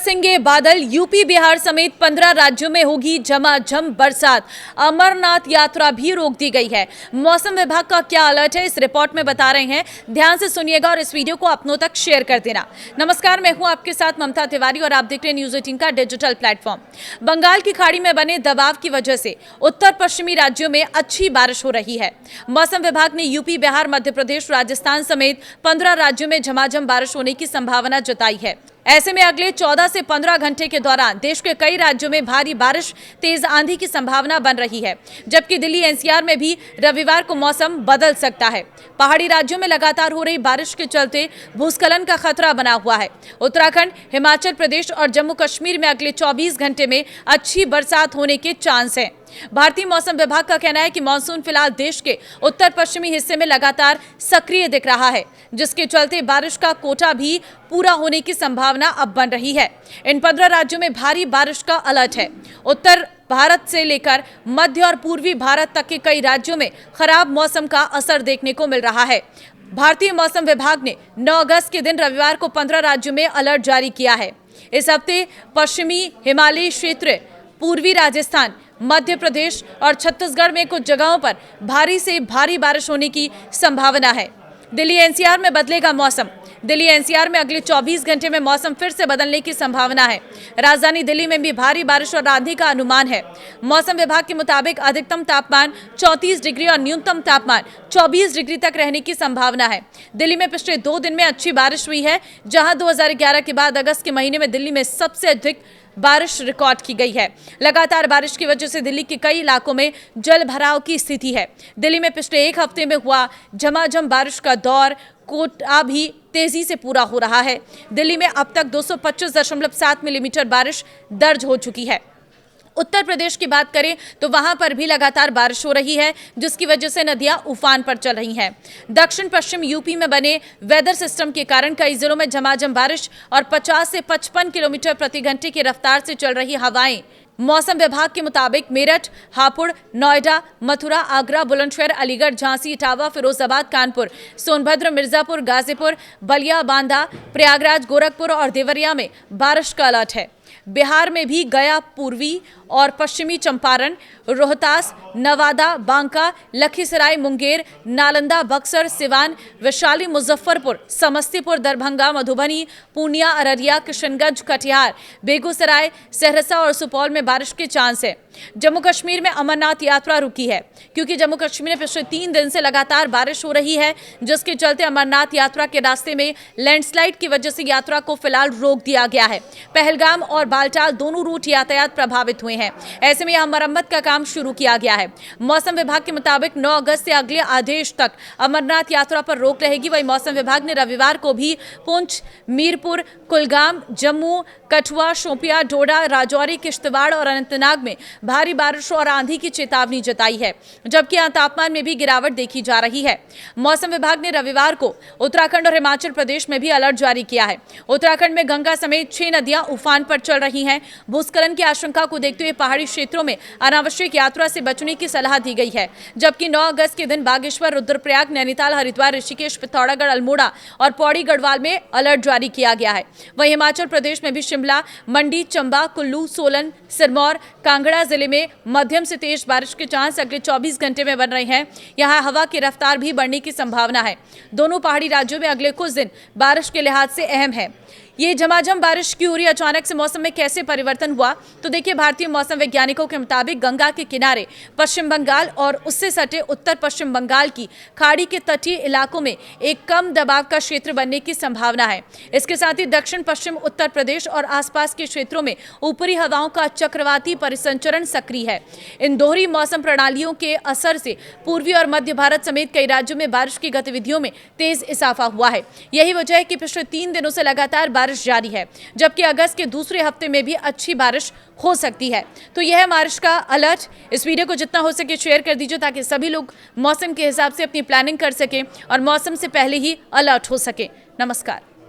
बरसेंगे बादल। यूपी बिहार समेत 15 राज्यों में होगी झमाझम बरसात। अमरनाथ यात्रा भी रोक दी गई है। मौसम विभाग का क्या अलर्ट है, इस रिपोर्ट में बता रहे हैं। ध्यान से सुनिएगा और इस वीडियो को अपनों तक शेयर कर देना। नमस्कार, मैं हूं आपके साथ ममता तिवारी और आप देख रहे हैं न्यूज 18 का डिजिटल प्लेटफॉर्म। बंगाल की खाड़ी में बने दबाव की वजह से उत्तर पश्चिमी राज्यों में अच्छी बारिश हो रही है। मौसम विभाग ने यूपी, बिहार, मध्य प्रदेश, राजस्थान समेत 15 राज्यों में झमाझम बारिश होने की संभावना जताई है। ऐसे में अगले 14 से 15 घंटे के दौरान देश के कई राज्यों में भारी बारिश, तेज आंधी की संभावना बन रही है, जबकि दिल्ली एनसीआर में भी रविवार को मौसम बदल सकता है। पहाड़ी राज्यों में लगातार हो रही बारिश के चलते भूस्खलन का खतरा बना हुआ है। उत्तराखंड, हिमाचल प्रदेश और जम्मू कश्मीर में अगले 24 घंटे में अच्छी बरसात होने के चांस हैं। भारतीय मौसम विभाग का कहना है कि मानसून फिलहाल देश के उत्तर पश्चिमी हिस्से में लगातार सक्रिय दिख रहा है, जिसके चलते बारिश का कोटा भी पूरा होने की संभावना अब बन रही है। इन 15 राज्यों में भारी बारिश का अलर्ट है। उत्तर भारत से लेकर मध्य और पूर्वी भारत तक के कई राज्यों में खराब मौसम का असर देखने को मिल रहा है। भारतीय मौसम विभाग ने 9 अगस्त के दिन रविवार को 15 राज्यों में अलर्ट जारी किया है। इस हफ्ते पश्चिमी हिमालयी क्षेत्र, पूर्वी राजस्थान, मध्य प्रदेश और छत्तीसगढ़ में कुछ जगहों पर भारी से भारी बारिश होने की संभावना है। दिल्ली एनसीआर में बदलेगा मौसम। दिल्ली एनसीआर में अगले 24 घंटे में मौसम फिर से बदलने की संभावना है। राजधानी दिल्ली में भी भारी बारिश और आंधी का अनुमान है। मौसम विभाग के मुताबिक अधिकतम तापमान 34 डिग्री और न्यूनतम तापमान 24 डिग्री तक रहने की संभावना है। दिल्ली में पिछले 2 दिन में अच्छी बारिश हुई है, जहां 2011 के बाद अगस्त के महीने में दिल्ली में सबसे अधिक बारिश रिकॉर्ड की गई है। लगातार बारिश की वजह से दिल्ली के कई इलाकों में जल भराव की स्थिति है। दिल्ली में पिछले 1 हफ्ते में हुआ झमाझम बारिश का दौर कोटा भी तेजी से पूरा हो रहा है। दिल्ली में अब तक 225.7 मिलीमीटर बारिश दर्ज हो चुकी है। उत्तर प्रदेश की बात करें तो वहां पर भी लगातार बारिश हो रही है, जिसकी वजह से नदियां उफान पर चल रही हैं। दक्षिण पश्चिम यूपी में बने वेदर सिस्टम के कारण कई जिलों में झमाझम बारिश और 50 से 55 किलोमीटर प्रति घंटे की रफ्तार से चल रही हवाएं। मौसम विभाग के मुताबिक मेरठ, हापुड़, नोएडा, मथुरा, आगरा, बुलंदशहर, अलीगढ़, झांसी, इटावा, फिरोजाबाद, कानपुर, सोनभद्र, मिर्जापुर, गाजीपुर, बलिया, बांदा, प्रयागराज, गोरखपुर और देवरिया में बारिश का अलर्ट है। बिहार में भी गया, पूर्वी और पश्चिमी चंपारण, रोहतास, नवादा, बांका, लखीसराय, मुंगेर, नालंदा, बक्सर, सिवान, वैशाली, मुजफ्फरपुर, समस्तीपुर, दरभंगा, मधुबनी, पूर्णिया, अररिया, किशनगंज, कटिहार, बेगूसराय, सहरसा और सुपौल में बारिश के चांस है। जम्मू कश्मीर में अमरनाथ यात्रा रुकी है, क्योंकि जम्मू कश्मीर में पिछले 3 दिन से लगातार बारिश हो रही है, जिसके चलते अमरनाथ यात्रा के रास्ते में लैंडस्लाइड की वजह से यात्रा को फिलहाल रोक दिया गया है। पहलगाम और बालटाल दोनों रूट यातायात प्रभावित हुए हैं। ऐसे में यहां मरम्मत का काम शुरू किया गया है। मौसम विभाग के मुताबिक 9 अगस्त से अगले आदेश तक अमरनाथ यात्रा पर रोक रहेगी। वहीं मौसम विभाग ने रविवार को भी पुंछ, मीरपुर, कुलगाम, जम्मू, कठुआ, शोपियां, डोडा, राजौरी, किश्तवाड़ और अनंतनाग में भारी बारिश और आंधी की चेतावनी जताई है, जबकि यहां तापमान में भी गिरावट देखी जा रही है। मौसम विभाग ने रविवार को उत्तराखंड और हिमाचल प्रदेश में भी अलर्ट जारी किया है। उत्तराखंड में गंगा समेत 6 नदियां उफान पर चल रही हैं। भूस्खलन की आशंका को देखते हुए पहाड़ी क्षेत्रों में अनावश्यक यात्रा से बचने की सलाह दी गई है, जबकि 9 अगस्त के दिन बागेश्वर, रुद्रप्रयाग, नैनीताल, हरिद्वार, ऋषिकेश, पिथौरागढ़, अल्मोड़ा और पौड़ी गढ़वाल में अलर्ट जारी किया गया है। वहीं हिमाचल प्रदेश में भी शिमला, मंडी, चंबा, कुल्लू, सोलन, सिरमौर, कांगड़ा जिले में मध्यम से तेज बारिश के चांस अगले 24 घंटे में बन रहे हैं। यहां हवा की रफ्तार भी बढ़ने की संभावना है। दोनों पहाड़ी राज्यों में अगले कुछ दिन बारिश के लिहाज से अहम है। ये झमाझम बारिश क्यों हो रही, अचानक से मौसम में कैसे परिवर्तन हुआ, तो देखिए, भारतीय मौसम वैज्ञानिकों के मुताबिक गंगा के किनारे पश्चिम बंगाल और उससे सटे उत्तर पश्चिम बंगाल की खाड़ी के तटीय इलाकों में एक कम दबाव का क्षेत्र बनने की संभावना है। इसके साथ ही दक्षिण पश्चिम उत्तर प्रदेश और आसपास के क्षेत्रों में ऊपरी हवाओं का चक्रवाती परिसंचरण सक्रिय है। इन दोहरी मौसम प्रणालियों के असर से पूर्वी और मध्य भारत समेत कई राज्यों में बारिश की गतिविधियों में तेज इजाफा हुआ है। यही वजह है कि पिछले 3 दिनों से लगातार बारिश जारी है, जबकि अगस्त के दूसरे हफ्ते में भी अच्छी बारिश हो सकती है। तो यह है बारिश का अलर्ट। इस वीडियो को जितना हो सके शेयर कर दीजिए, ताकि सभी लोग मौसम के हिसाब से अपनी प्लानिंग कर सकें और मौसम से पहले ही अलर्ट हो सके। नमस्कार।